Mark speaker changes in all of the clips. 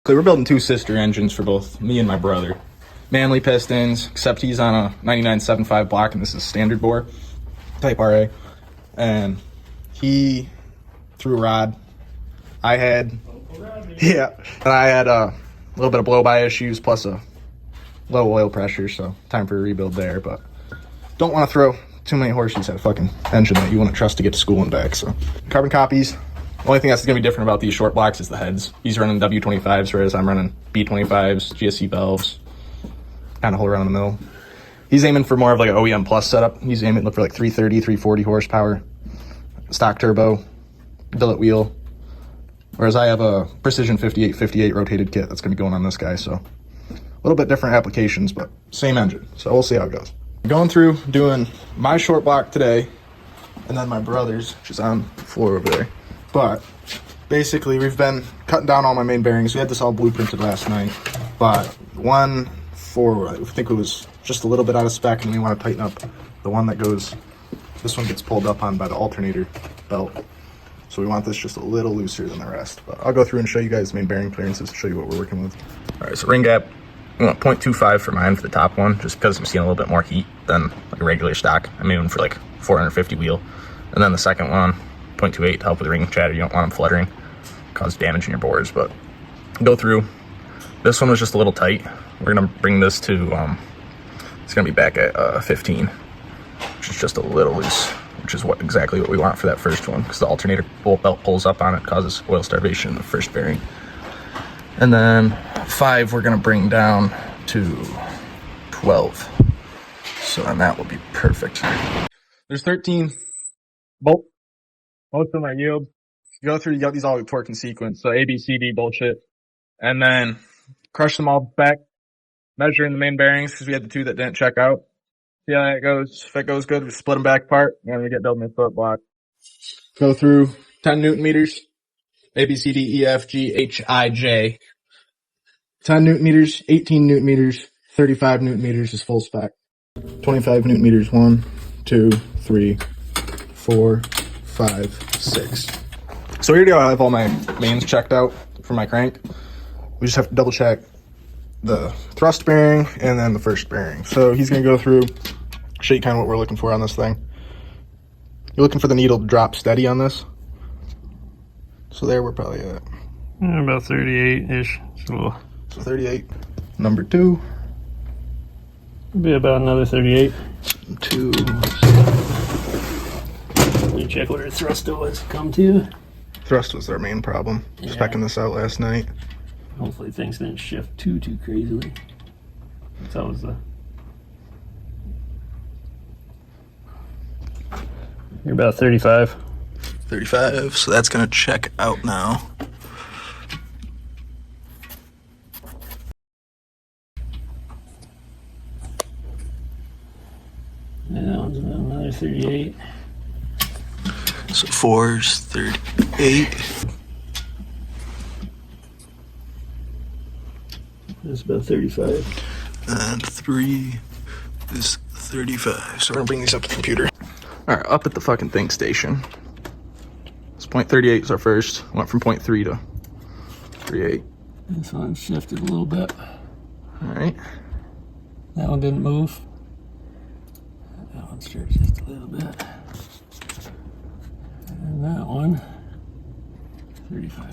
Speaker 1: So we're building two sister engines for both me and my brother. Manley pistons, except he's on a 99.75 block, and this is standard bore, type RA. And he threw a rod. I had, and I had a little bit of blow-by issues, plus a low oil pressure, so time for a rebuild there. But don't want to throw too many horseshoes at a fucking engine that you wouldn't trust to get to school and back. So carbon copies. The only thing that's going to be different about these short blocks is the heads. He's running W25s, whereas I'm running B25s, GSC valves, kind of whole around the mill. He's aiming for more of like an OEM Plus setup. He's aiming for like 330, 340 horsepower, stock turbo, billet wheel. Whereas I have a Precision 58 rotated kit that's going to be going on this guy. So a little bit different applications, but same engine. So we'll see how it goes. Going through doing my short block today, and then my brother's, which is on the floor over there. But basically, we've been cutting down all my main bearings. We had this all blueprinted last night, but one for, I think it was just a little bit out of spec, and we want to tighten up the one that goes, this one gets pulled up on by the alternator belt. So we want this just a little looser than the rest. But I'll go through and show you guys main bearing clearances to show you what we're working with. All right, so ring gap, I want 0.25 for mine for the top one, just because I'm seeing a little bit more heat than like a regular stock. I'm aiming for like 450 wheel. And then the second one, 0.28 to help with ring chatter. You don't want them fluttering, cause damage in your bores. But go through. This one was just a little tight. We're gonna bring this to, it's gonna be back at 15, which is just a little loose, which is exactly what we want for that first one, because the alternator bolt belt pulls up on it, causes oil starvation in the first bearing. And then 5 we're gonna bring down to 12. So then that will be perfect. There's 13 bolt. Most of my yield. You go through, you got these all torque in sequence, so A, B, C, D bullshit. And then crush them all back, measuring the main bearings, because we had the 2 that didn't check out. See how that goes. If it goes good, we split them back apart, and we get building a foot block. Go through 10 Newton meters, A, B, C, D, E, F, G, H, I, J. 10 Newton meters, 18 Newton meters, 35 Newton meters is full spec. 25 Newton meters, 1, 2, 3, 4, 5, 6. So here I have all my mains checked out for my crank. We just have to double check the thrust bearing and then the first bearing. So he's going to go through, show you kind of what we're looking for on this thing. You're looking for the needle to drop steady on this. So there we're probably at
Speaker 2: about 38-ish. So
Speaker 1: 38. Number 2.
Speaker 2: Be about another 38.
Speaker 1: 2.
Speaker 2: Let me check what our thrusto was come to.
Speaker 1: Thrust was our main problem. Yeah. Specking this out last night.
Speaker 2: Hopefully things didn't shift too crazily. That's always the... You're about 35.
Speaker 1: 35, so that's gonna check out now.
Speaker 2: And that one's about another 38.
Speaker 1: So 4's 38.
Speaker 2: That's about 35.
Speaker 1: And 3 is 35. So we're gonna bring these up to the computer. All right, up at the fucking think station. It's 0.38 is our first. Went from 0.3 to 38.
Speaker 2: This one shifted a little bit.
Speaker 1: All right.
Speaker 2: That one didn't move. That one stirred just a little bit. And that one, 35.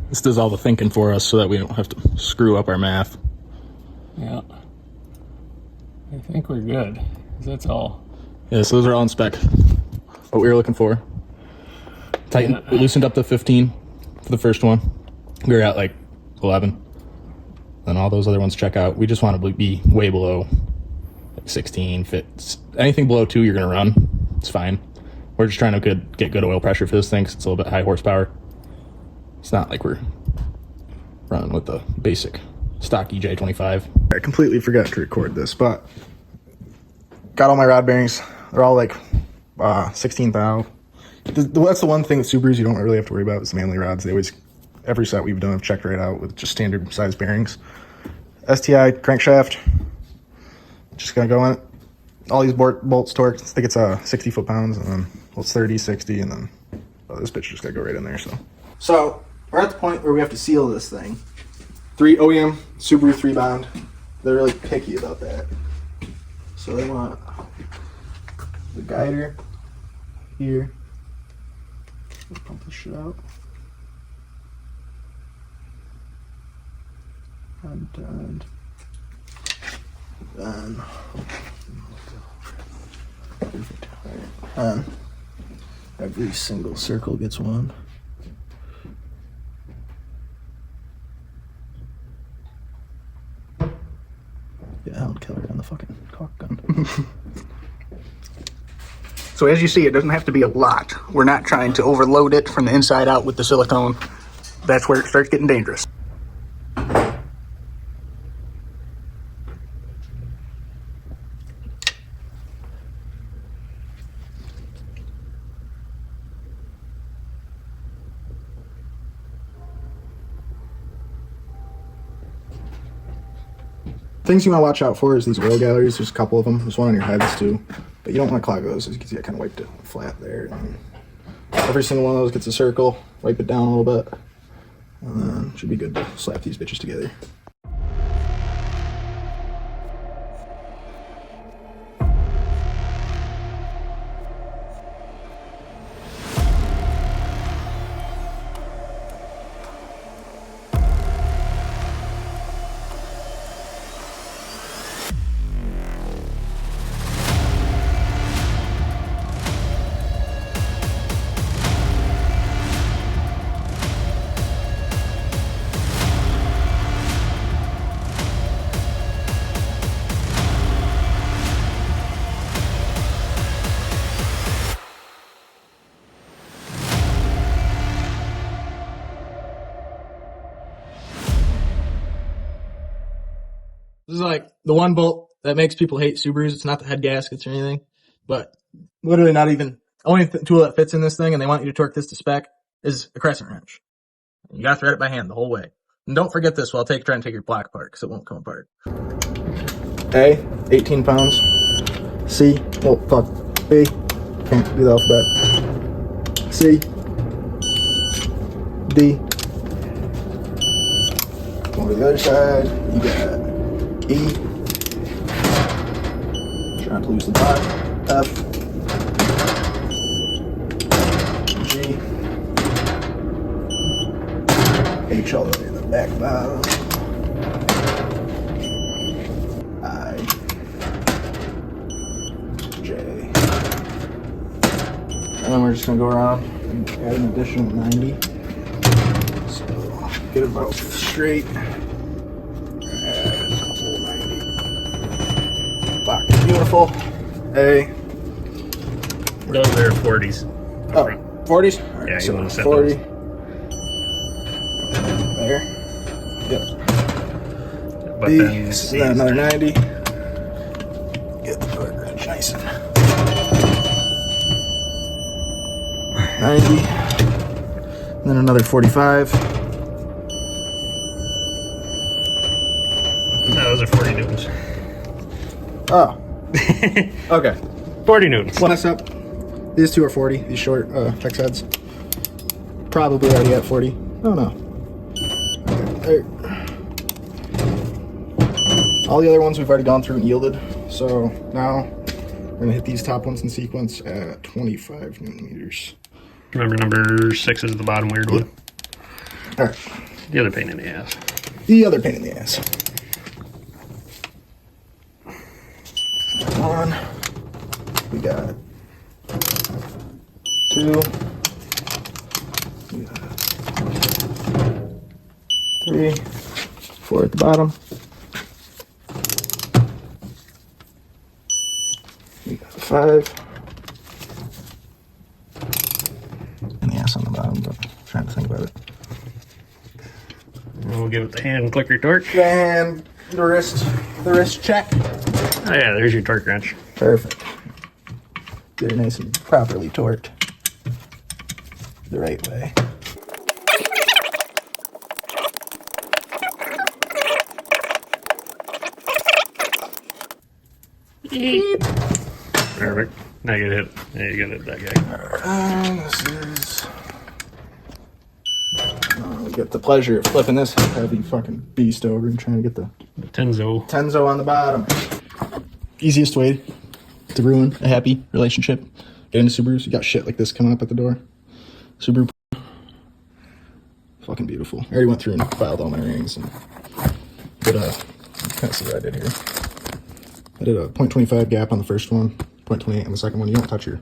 Speaker 1: This does all the thinking for us so that we don't have to screw up our math.
Speaker 2: Yeah. I think we're good. 'Cause that's all.
Speaker 1: Yeah, so those are all in spec. What we were looking for. Tighten, we loosened up to 15 for the first one. We were at like 11. Then all those other ones check out. We just want to be way below like 16 fits. Anything below 2 you're going to run. It's fine. We're just trying to get good oil pressure for this thing because it's a little bit high horsepower. It's not like we're running with the basic stock EJ25. I completely forgot to record this, but got all my rod bearings. They're all like 16 thou. That's the one thing with Subarus you don't really have to worry about is the Manley rods. They always, every set we've done, have checked right out with just standard size bearings. STI crankshaft, just gonna go in it. All these bolts torqued. I think it's 60 foot-pounds, and then well, it's 30, 60, and then this bitch just gotta go right in there. So So we're at the point where we have to seal this thing. 3 OEM Subaru 3-bond. They're really picky about that. So they want the guider here. Let's pump this shit out. And then every single circle gets one. Yeah, I'll kill her on the fucking caulk gun.
Speaker 3: So as you see, it doesn't have to be a lot. We're not trying to overload it from the inside out with the silicone. That's where it starts getting dangerous.
Speaker 1: Things you want to watch out for is these oil galleries. There's a couple of them. There's one on your heads too. But you don't want to clog those. As you can see, I kind of wiped it flat there. And every single one of those gets a circle. Wipe it down a little bit. And then should be good to slap these bitches together.
Speaker 4: This is like the one bolt that makes people hate Subarus. It's not the head gaskets or anything, but literally not even only tool that fits in this thing, and they want you to torque this to spec is a crescent wrench. You gotta thread it by hand the whole way. And don't forget this while trying to take your block apart, because it won't come apart.
Speaker 1: A, 18 pounds. C, oh fuck. B, can't do the alphabet. C, D. Go to the other side. You got E. Try not to lose the dot. F. G. H all the way to the back bottom. I. J. And then we're just gonna go around and add an additional 90. So get it about straight. Fuck, beautiful. A.
Speaker 5: Those are 40s.
Speaker 1: Oh, 40s? All right,
Speaker 5: Yeah, you
Speaker 1: so
Speaker 5: want to set
Speaker 1: 40.
Speaker 5: those.
Speaker 1: There. Yep.
Speaker 5: But
Speaker 1: B,
Speaker 5: then
Speaker 1: so
Speaker 5: C
Speaker 1: then
Speaker 5: is
Speaker 1: another 90. Get the torque wrench nice and 90. And then another 45.
Speaker 5: No, those are 40 newtons.
Speaker 1: Oh. Okay.
Speaker 5: 40 newtons.
Speaker 1: One mess up. These two are 40. These short hex heads. Probably already at 40. Oh no. Okay. There. All the other ones we've already gone through and yielded. So now we're gonna hit these top ones in sequence at 25 newton meters.
Speaker 5: Remember, number 6 is the bottom weird one.
Speaker 1: All right.
Speaker 5: The other pain in the ass.
Speaker 1: The other pain in the ass. One. We got 2. We got 3. 4 at the bottom. We got 5. And the ass on the bottom, but I'm trying to think about it.
Speaker 5: We'll give it the hand clicker torque.
Speaker 1: And the wrist check.
Speaker 5: Oh yeah, there's your torque wrench.
Speaker 1: Perfect. Get it nice and properly torqued the right way.
Speaker 5: Perfect. Now you get hit. Now you get it, that guy.
Speaker 1: And this is get the pleasure of flipping this heavy fucking beast over and trying to get the Tenzo on the bottom. Easiest way to ruin a happy relationship. Get into Subarus. You got shit like this coming up at the door. Subaru. Fucking beautiful. I already went through and filed all my rings and did a, kind of see what I did here. I did a 0.25 gap on the first one, 0.28 on the second one. You don't touch your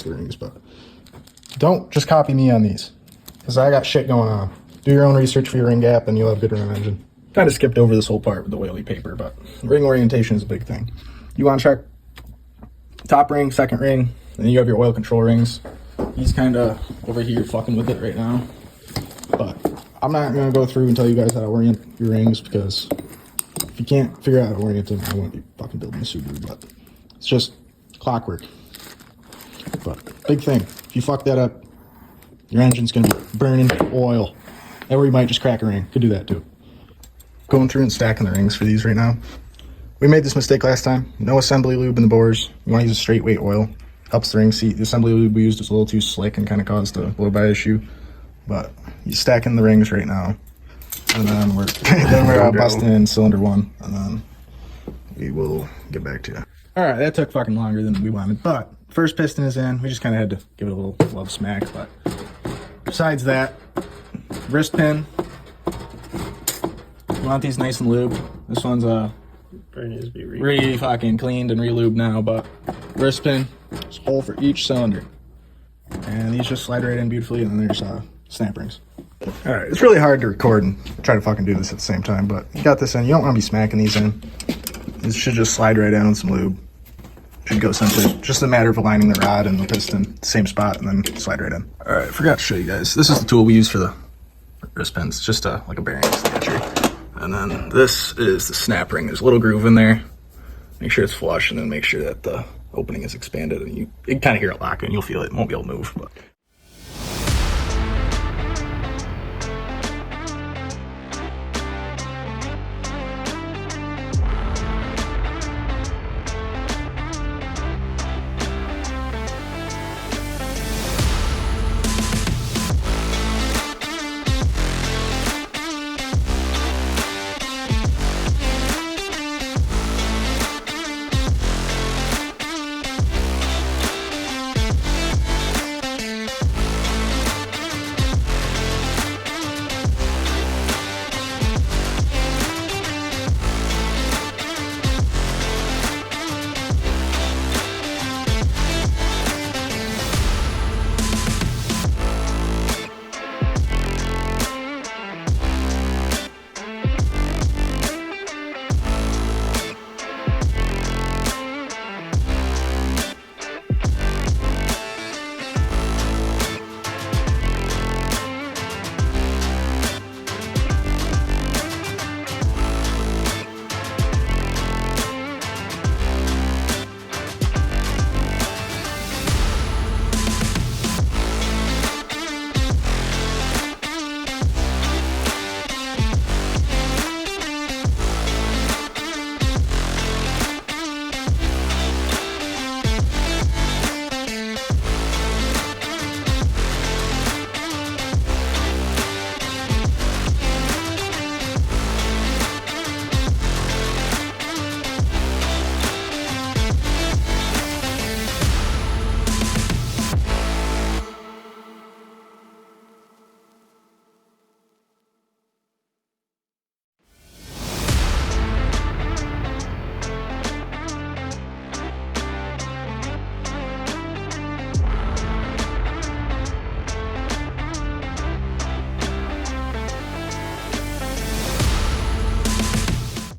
Speaker 1: rings, but don't just copy me on these, because I got shit going on. Do your own research for your ring gap and you'll have good ring engine. Kind of skipped over this whole part with the whaley paper, but ring orientation is a big thing. You want to check top ring, second ring, and then you have your oil control rings. He's kind of over here fucking with it right now, but I'm not going to go through and tell you guys how to orient your rings, because if you can't figure out how to orient them, I won't be fucking building a Subaru, but it's just clockwork. But big thing, if you fuck that up, your engine's going to be burning oil. Or you might just crack a ring. Could do that too. Going through and stacking the rings for these right now. We made this mistake last time. No assembly lube in the bores. You want to use a straight weight oil. Helps the ring seat. The assembly lube we used was a little too slick and kind of caused a blow by issue. But you're stacking the rings right now. And then we're busting in cylinder 1. And then we will get back to you. Alright, that took fucking longer than we wanted. But first piston is in. We just kind of had to give it a little love smack. But besides that, wrist pin. You want these nice and lubed. This one's really fucking cleaned and re-lubed now, but wrist pin, there's a hole for each cylinder. And these just slide right in beautifully, and then there's snap rings. Alright, it's really hard to record and try to fucking do this at the same time, but you got this in. You don't want to be smacking these in. This should just slide right in with some lube. Should go simply. Just a matter of aligning the rod and the piston, same spot, and then slide right in. Alright, I forgot to show you guys. This is the tool we use for the wrist pins. It's just like a bearing snatcher. And then this is the snap ring. There's a little groove in there. Make sure it's flush, and then make sure that the opening is expanded. And you can kind of hear it lock in. You'll feel it. It won't be able to move. But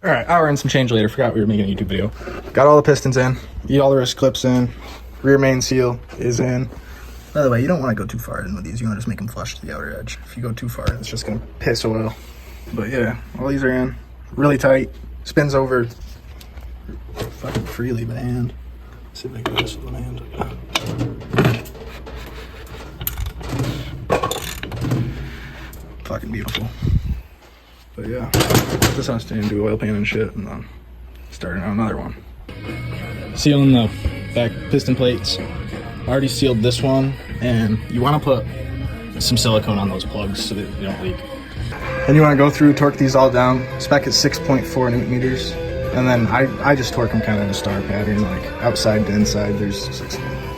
Speaker 1: alright, hour and some change later. Forgot we were making a YouTube video. Got all the pistons in. Get all the wrist clips in. Rear main seal is in. By the way, you don't want to go too far in with these. You want to just make them flush to the outer edge. If you go too far, it's just going to piss oil. But yeah, all these are in. Really tight. Spins over fucking freely by hand. Let's see if I can do this with my hand. Fucking beautiful. But yeah, this has to do oil pan and shit, and then starting out another one. Sealing the back piston plates. I already sealed this one, and you want to put some silicone on those plugs so that they don't leak. And you want to go through, torque these all down. Spec is 6.4 newton meters. And then I just torque them kind of in a star pattern, like outside to inside, there's 6 of them.